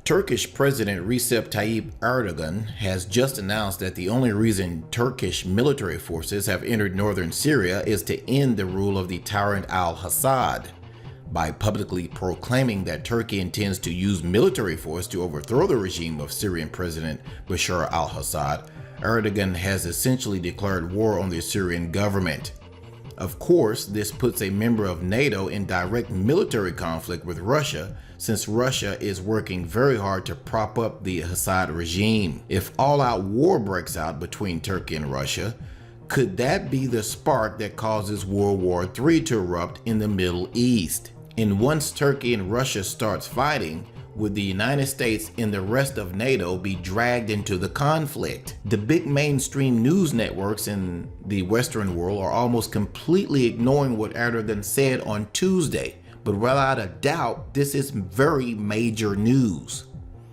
Turkish President Recep Tayyip Erdogan has just announced that the only reason Turkish military forces have entered northern Syria is to end the rule of the tyrant al-Assad. By publicly proclaiming that Turkey intends to use military force to overthrow the regime of Syrian President Bashar al-Assad, Erdogan has essentially declared war on the Syrian government. Of course, this puts a member of NATO in direct military conflict with Russia, since Russia is working very hard to prop up the Assad regime. If all-out war breaks out between Turkey and Russia, could that be the spark that causes World War III to erupt in the Middle East? And once Turkey and Russia starts fighting, would the United States and the rest of NATO be dragged into the conflict? The big mainstream news networks in the Western world are almost completely ignoring what Erdogan said on Tuesday, but without a doubt, this is very major news.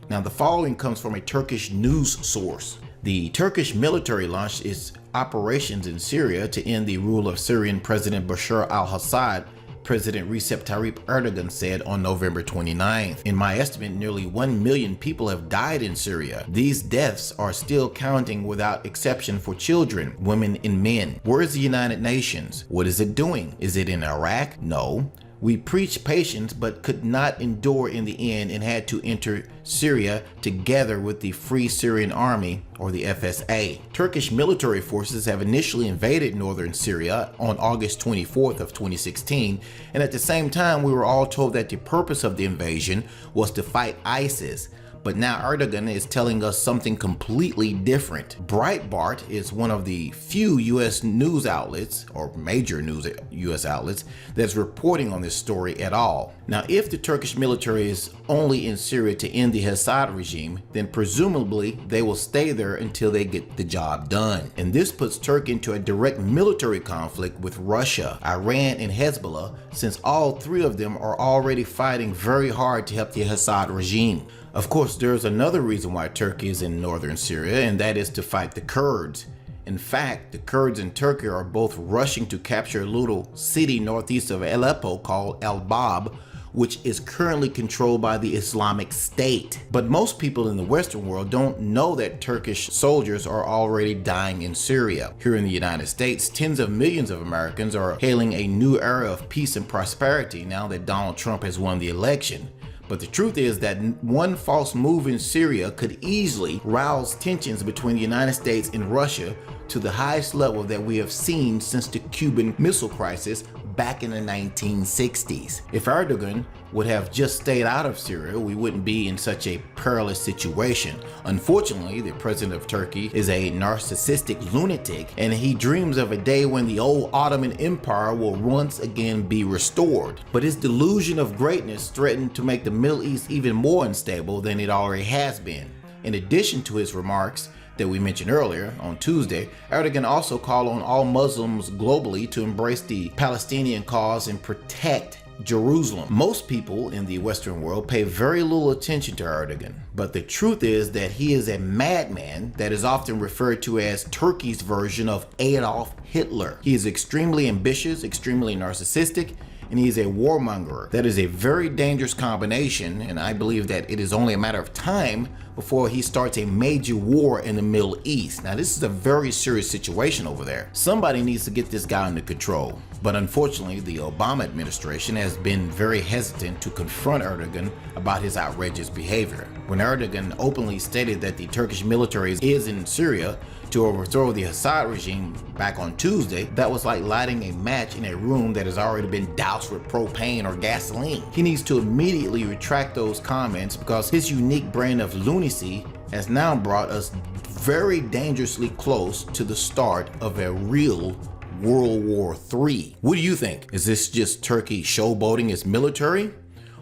Now, the following comes from a Turkish news source. The Turkish military launched its operations in Syria to end the rule of Syrian President Bashar al-Assad, President Recep Tayyip Erdogan said on November 29th. In my estimate, nearly 1 million people have died in Syria. These deaths are still counting without exception for children, women, and men. Where is the United Nations? What is it doing? Is it in Iraq? No. We preached patience but could not endure in the end and had to enter Syria together with the Free Syrian Army, or the FSA. Turkish military forces have initially invaded northern Syria on August 24th of 2016, and at the same time we were all told that the purpose of the invasion was to fight ISIS. But now Erdogan is telling us something completely different. Breitbart is one of the few U.S. news outlets, or major news U.S. outlets, that's reporting on this story at all. Now, if the Turkish military is only in Syria to end the Assad regime, then presumably they will stay there until they get the job done. And this puts Turkey into a direct military conflict with Russia, Iran, and Hezbollah, since all three of them are already fighting very hard to help the Assad regime. Of course, there's another reason why Turkey is in northern Syria, and that is to fight the Kurds. In fact, the Kurds in Turkey are both rushing to capture a little city northeast of Aleppo called al-Bab, which is currently controlled by the Islamic State. But most people in the Western world don't know that Turkish soldiers are already dying in Syria. Here in the United States, tens of millions of Americans are hailing a new era of peace and prosperity now that Donald Trump has won the election. But the truth is that one false move in Syria could easily rouse tensions between the United States and Russia to the highest level that we have seen since the Cuban Missile Crisis back in the 1960s. If Erdogan would have just stayed out of Syria, we wouldn't be in such a perilous situation. Unfortunately, the president of Turkey is a narcissistic lunatic, and he dreams of a day when the old Ottoman Empire will once again be restored. But his delusion of greatness threatened to make the Middle East even more unstable than it already has been. In addition to his remarks that we mentioned earlier on Tuesday, Erdogan also called on all Muslims globally to embrace the Palestinian cause and protect Jerusalem. Most people in the Western world pay very little attention to Erdogan, but the truth is that he is a madman that is often referred to as Turkey's version of Adolf Hitler. He is extremely ambitious, extremely narcissistic, and he is a warmonger. That is a very dangerous combination, and I believe that it is only a matter of time before he starts a major war in the Middle East. Now, this is a very serious situation over there. Somebody needs to get this guy under control. But unfortunately, the Obama administration has been very hesitant to confront Erdogan about his outrageous behavior. When Erdogan openly stated that the Turkish military is in Syria to overthrow the Assad regime back on Tuesday, that was like lighting a match in a room that has already been doused with propane or gasoline. He needs to immediately retract those comments, because his unique brand of lunacy has now brought us very dangerously close to the start of a real World War III. What do you think? Is this just Turkey showboating its military?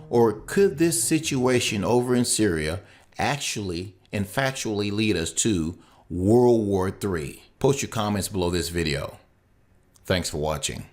Or could this situation over in Syria actually and factually lead us to World War III? Post your comments below this video. Thanks for watching.